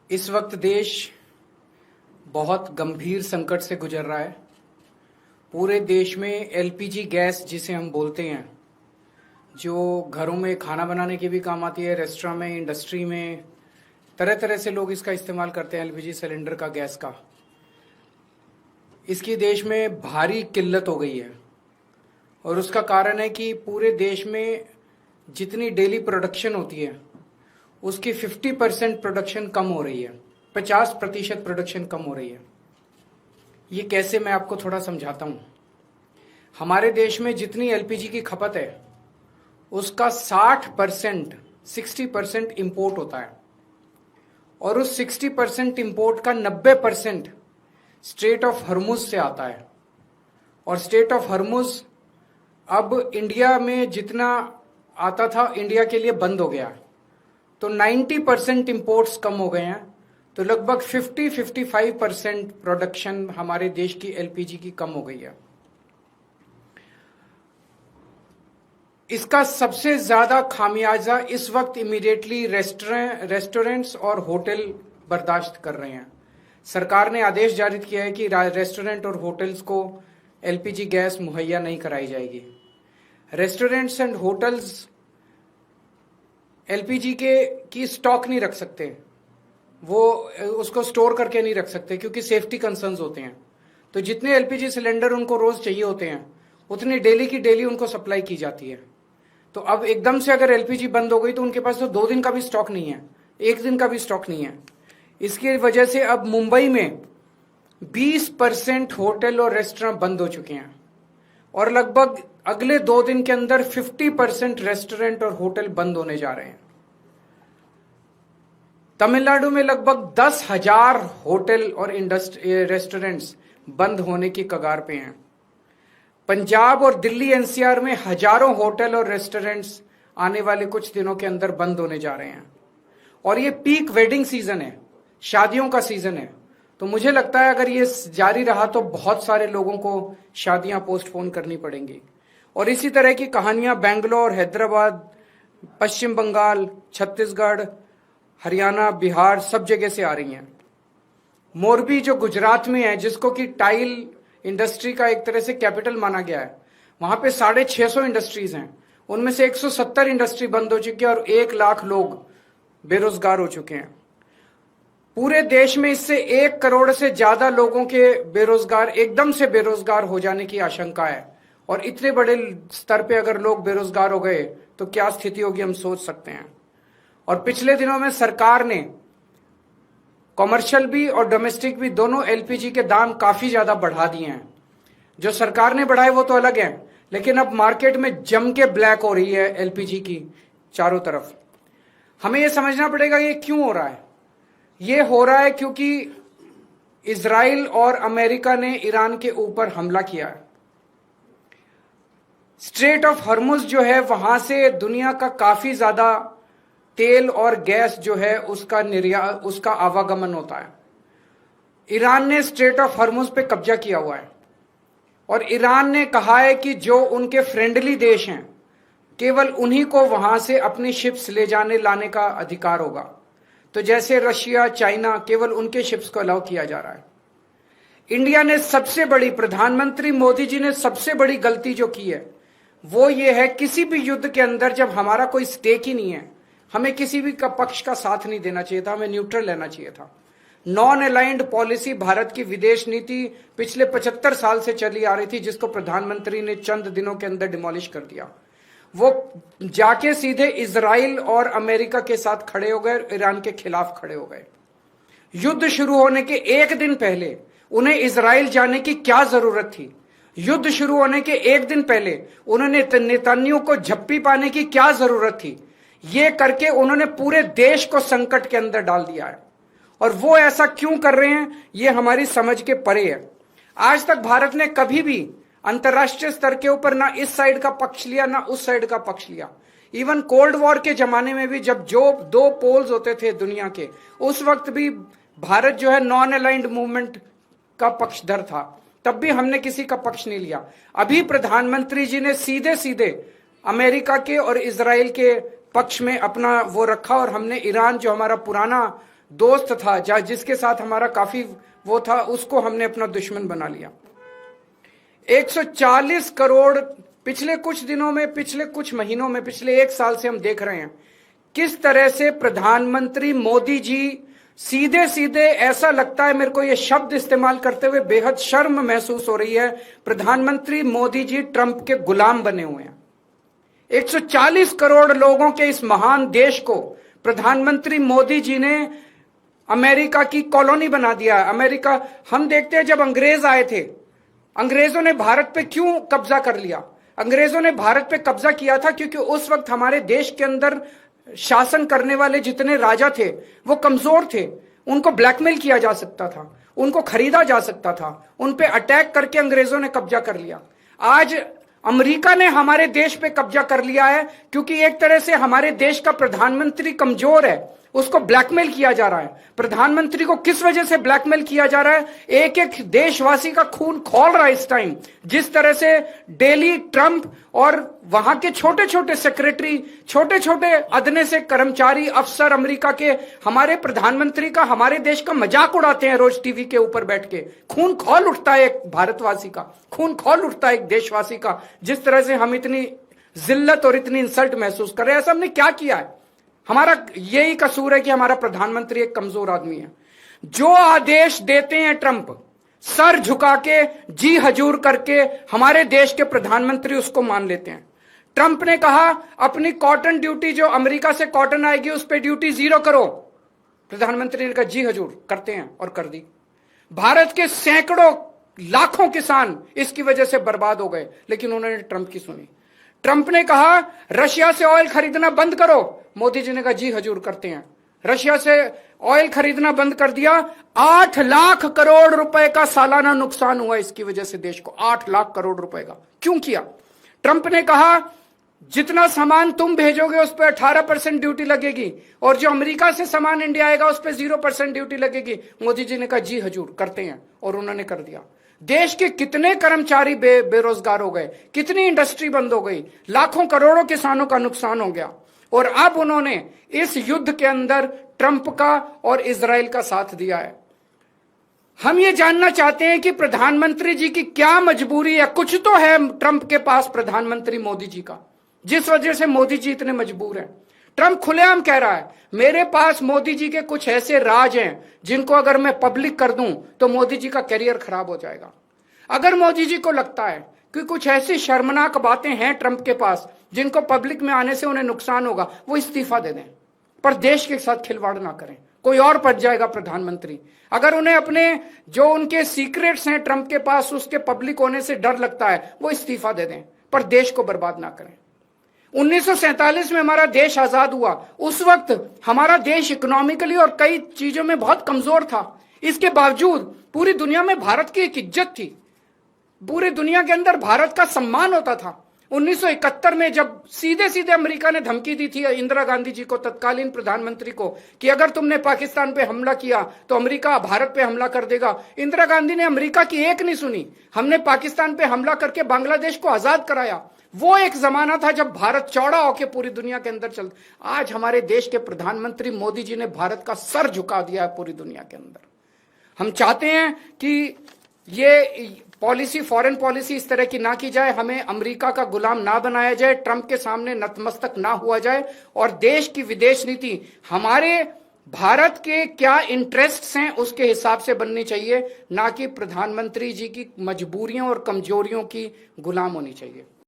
इस वक्त देश बहुत गंभीर संकट से गुजर रहा है। पूरे देश में एलपीजी गैस जिसे हम बोलते हैं, जो घरों में खाना बनाने के भी काम आती है, रेस्टोरेंट में, इंडस्ट्री में, तरह तरह से लोग इसका इस्तेमाल करते हैं, एलपीजी सिलेंडर का, गैस का। इसकी देश में भारी किल्लत हो गई है और उसका कारण है कि पूरे देश में जितनी डेली प्रोडक्शन होती है उसकी 50% प्रोडक्शन कम हो रही है, 50% प्रोडक्शन कम हो रही है। ये कैसे, मैं आपको थोड़ा समझाता हूँ। हमारे देश में जितनी एलपीजी की खपत है उसका 60% इंपोर्ट होता है और उस 60% इंपोर्ट का 90% स्ट्रेट ऑफ हर्मुज से आता है। और स्ट्रेट ऑफ हर्मुज अब इंडिया में जितना आता था इंडिया के लिए बंद हो गया, तो 90% इंपोर्ट्स कम हो गए हैं। तो लगभग 50-55% प्रोडक्शन हमारे देश की एलपीजी की कम हो गई है। इसका सबसे ज्यादा खामियाजा इस वक्त इमीडिएटली रेस्टोरेंट्स और होटल बर्दाश्त कर रहे हैं। सरकार ने आदेश जारी किया है कि रेस्टोरेंट और होटल्स को एलपीजी गैस मुहैया नहीं कराई जाएगी। रेस्टोरेंट्स एंड होटल्स एलपीजी की स्टॉक नहीं रख सकते, वो उसको स्टोर करके नहीं रख सकते क्योंकि सेफ्टी कंसर्न्स होते हैं। तो जितने एलपीजी सिलेंडर उनको रोज चाहिए होते हैं उतनी डेली की डेली उनको सप्लाई की जाती है। तो अब एकदम से अगर एलपीजी बंद हो गई तो उनके पास तो 2 दिन का भी स्टॉक नहीं है, 1 दिन का भी स्टॉक नहीं है। इसकी वजह से अब मुंबई में 20% होटल और रेस्टोरेंट बंद हो चुके हैं और लगभग अगले 2 दिन के अंदर 50% रेस्टोरेंट और होटल बंद होने जा रहे हैं। तमिलनाडु में लगभग 10,000 होटल और रेस्टोरेंट्स बंद होने की कगार पे हैं। पंजाब और दिल्ली एनसीआर में हजारों होटल और रेस्टोरेंट्स आने वाले कुछ दिनों के अंदर बंद होने जा रहे हैं। और ये पीक वेडिंग सीजन है, शादियों का सीजन है। तो मुझे लगता है अगर ये जारी रहा तो बहुत सारे लोगों को शादियां पोस्टपोन करनी पड़ेंगी। और इसी तरह की कहानियां बेंगलोर, हैदराबाद, पश्चिम बंगाल, छत्तीसगढ़, हरियाणा, बिहार, सब जगह से आ रही हैं। मोरबी जो गुजरात में है, जिसको कि टाइल इंडस्ट्री का एक तरह से कैपिटल माना गया है, वहां पे 650 इंडस्ट्रीज हैं। उनमें से 170 इंडस्ट्री बंद हो चुकी है और 1 लाख लोग बेरोजगार हो चुके हैं। पूरे देश में इससे 1 करोड़ से ज्यादा लोगों के एकदम से बेरोजगार हो जाने की आशंका है। और इतने बड़े स्तर पे अगर लोग बेरोजगार हो गए तो क्या स्थिति होगी, हम सोच सकते हैं। और पिछले दिनों में सरकार ने कॉमर्शियल भी और डोमेस्टिक भी दोनों एलपीजी के दाम काफी ज्यादा बढ़ा दिए हैं। जो सरकार ने बढ़ाए वो तो अलग है, लेकिन अब मार्केट में जम के ब्लैक हो रही है एलपीजी की चारों तरफ। हमें यह समझना पड़ेगा ये क्यों हो रहा है। ये हो रहा है क्योंकि इजराइल और अमेरिका ने ईरान के ऊपर हमला किया है। स्ट्रेट ऑफ हर्मुज जो है, वहां से दुनिया का काफी ज्यादा तेल और गैस जो है उसका आवागमन होता है। ईरान ने स्ट्रेट ऑफ हर्मुज पे कब्जा किया हुआ है और ईरान ने कहा है कि जो उनके फ्रेंडली देश हैं केवल उन्हीं को वहां से अपनी शिप्स ले जाने लाने का अधिकार होगा। तो जैसे रशिया, चाइना, केवल उनके शिप्स को अलाउ किया जा रहा है। इंडिया ने सबसे बड़ी, प्रधानमंत्री मोदी जी ने सबसे बड़ी गलती जो की है वो ये है, किसी भी युद्ध के अंदर जब हमारा कोई स्टेक ही नहीं है, हमें किसी भी पक्ष का साथ नहीं देना चाहिए था, हमें न्यूट्रल रहना चाहिए था। नॉन अलाइंड पॉलिसी भारत की विदेश नीति पिछले 75 साल से चली आ रही थी, जिसको प्रधानमंत्री ने चंद दिनों के अंदर डिमोलिश कर दिया। वो जाके सीधे इजराइल और अमेरिका के साथ खड़े हो गए, ईरान के खिलाफ खड़े हो गए। युद्ध शुरू होने के 1 दिन पहले उन्हें इजराइल जाने की क्या जरूरत थी? युद्ध शुरू होने के 1 दिन पहले उन्होंने नेतन्याहू को झप्पी पाने की क्या जरूरत थी? ये करके उन्होंने पूरे देश को संकट के अंदर डाल दिया है। और वो ऐसा क्यों कर रहे हैं ये हमारी समझ के परे है। आज तक भारत ने कभी भी अंतर्राष्ट्रीय स्तर के ऊपर ना इस साइड का पक्ष लिया ना उस साइड का पक्ष लिया। इवन कोल्ड वॉर के जमाने में भी जब जो 2 पोल्स होते थे दुनिया के, उस वक्त भी भारत जो है नॉन अलाइंड मूवमेंट का पक्षधर था, तब भी हमने किसी का पक्ष नहीं लिया। अभी प्रधानमंत्री जी ने सीधे सीधे अमेरिका के और इजराइल के पक्ष में अपना वो रखा और हमने ईरान जो हमारा पुराना दोस्त था, जिसके साथ हमारा काफी वो था, उसको हमने अपना दुश्मन बना लिया। 140 करोड़ पिछले कुछ दिनों में, पिछले कुछ महीनों में, पिछले 1 साल से हम देख रहे हैं किस तरह से प्रधानमंत्री मोदी जी सीधे सीधे, ऐसा लगता है मेरे को ये शब्द इस्तेमाल करते हुए बेहद शर्म महसूस हो रही है, प्रधानमंत्री मोदी जी ट्रंप के गुलाम बने हुए हैं। 140 करोड़ लोगों के इस महान देश को प्रधानमंत्री मोदी जी ने अमेरिका की कॉलोनी बना दिया। अमेरिका, हम देखते हैं जब अंग्रेज आए थे, अंग्रेजों ने भारत पे क्यों कब्जा कर लिया? अंग्रेजों ने भारत पे कब्जा किया था क्योंकि उस वक्त हमारे देश के अंदर शासन करने वाले जितने राजा थे वो कमजोर थे, उनको ब्लैकमेल किया जा सकता था, उनको खरीदा जा सकता था, उन पे अटैक करके अंग्रेजों ने कब्जा कर लिया। आज अमेरिका ने हमारे देश पे कब्जा कर लिया है क्योंकि एक तरह से हमारे देश का प्रधानमंत्री कमजोर है, उसको ब्लैकमेल किया जा रहा है। प्रधानमंत्री को किस वजह से ब्लैकमेल किया जा रहा है? एक एक देशवासी का खून खौल रहा है इस टाइम। जिस तरह से डेली ट्रंप और वहां के छोटे छोटे सेक्रेटरी, छोटे छोटे अदने से कर्मचारी, अफसर अमेरिका के हमारे प्रधानमंत्री का, हमारे देश का मजाक उड़ाते हैं रोज टीवी के ऊपर बैठ के। खून खौल उठता है एक भारतवासी का, खून खौल उठता है एक देशवासी का, जिस तरह से हम इतनी जिल्लत और इतनी इंसल्ट महसूस कर रहे हैं। ऐसा हमने क्या किया है? हमारा यही कसूर है कि हमारा प्रधानमंत्री एक कमजोर आदमी है। जो आदेश देते हैं ट्रंप, सर झुका के, जी हजूर करके हमारे देश के प्रधानमंत्री उसको मान लेते हैं। ट्रंप ने कहा अपनी कॉटन ड्यूटी, जो अमेरिका से कॉटन आएगी उस पर ड्यूटी 0 करो। प्रधानमंत्री ने कहा जी हजूर, करते हैं, और कर दी। भारत के सैकड़ों लाखों किसान इसकी वजह से बर्बाद हो गए, लेकिन उन्होंने ट्रंप की सुनी। ट्रंप ने कहा रशिया से ऑयल खरीदना बंद करो, मोदी जी ने कहा जी हजूर, करते हैं। रशिया से ऑयल खरीदना बंद कर दिया। 8 लाख करोड़ रुपए का सालाना नुकसान हुआ इसकी वजह से देश को, 8 लाख करोड़ रुपए का। क्यों किया? ट्रंप ने कहा जितना सामान तुम भेजोगे उस पर 18% ड्यूटी लगेगी, और जो अमेरिका से सामान इंडिया आएगा उस पर 0% ड्यूटी लगेगी। मोदी जी ने कहा जी हजूर, करते हैं, और उन्होंने कर दिया। देश के कितने कर्मचारी बेरोजगार हो गए, कितनी इंडस्ट्री बंद हो गई, लाखों करोड़ों किसानों का नुकसान हो गया। और अब उन्होंने इस युद्ध के अंदर ट्रंप का और इजराइल का साथ दिया है। हम ये जानना चाहते हैं कि प्रधानमंत्री जी की क्या मजबूरी है? कुछ तो है ट्रंप के पास, प्रधानमंत्री मोदी जी का, जिस वजह से मोदी जी इतने मजबूर हैं। ट्रंप खुलेआम कह रहा है मेरे पास मोदी जी के कुछ ऐसे राज हैं जिनको अगर मैं पब्लिक कर दूं तो मोदी जी का करियर खराब हो जाएगा। अगर मोदी जी को लगता है कि कुछ ऐसी शर्मनाक बातें हैं ट्रंप के पास जिनको पब्लिक में आने से उन्हें नुकसान होगा, वो इस्तीफा दे दें, पर देश के साथ खिलवाड़ ना करें। कोई और पद जाएगा प्रधानमंत्री। अगर उन्हें अपने जो उनके सीक्रेट्स हैं ट्रंप के पास, उसके पब्लिक होने से डर लगता है, वो इस्तीफा दे दें, पर देश को बर्बाद ना करें। 1947 में हमारा देश आजाद हुआ, उस वक्त हमारा देश इकोनॉमिकली और कई चीजों में बहुत कमजोर था। इसके बावजूद पूरी दुनिया में भारत की एक इज्जत थी, पूरी दुनिया के अंदर भारत का सम्मान होता था। 1971 में जब सीधे सीधे अमेरिका ने धमकी दी थी इंदिरा गांधी जी को, तत्कालीन प्रधानमंत्री को, कि अगर तुमने पाकिस्तान पे हमला किया तो अमेरिका भारत पे हमला कर देगा, इंदिरा गांधी ने अमेरिका की एक नहीं सुनी। हमने पाकिस्तान पे हमला करके बांग्लादेश को आजाद कराया। वो एक जमाना था जब भारत चौड़ा होकर पूरी दुनिया के अंदर चल। आज हमारे देश के प्रधानमंत्री मोदी जी ने भारत का सर झुका दिया है पूरी दुनिया के अंदर। हम चाहते हैं कि ये पॉलिसी, फॉरेन पॉलिसी इस तरह की ना की जाए, हमें अमेरिका का गुलाम ना बनाया जाए, ट्रंप के सामने नतमस्तक ना हुआ जाए, और देश की विदेश नीति हमारे भारत के क्या इंटरेस्ट्स हैं उसके हिसाब से बननी चाहिए, ना कि प्रधानमंत्री जी की मजबूरियों और कमजोरियों की गुलाम होनी चाहिए।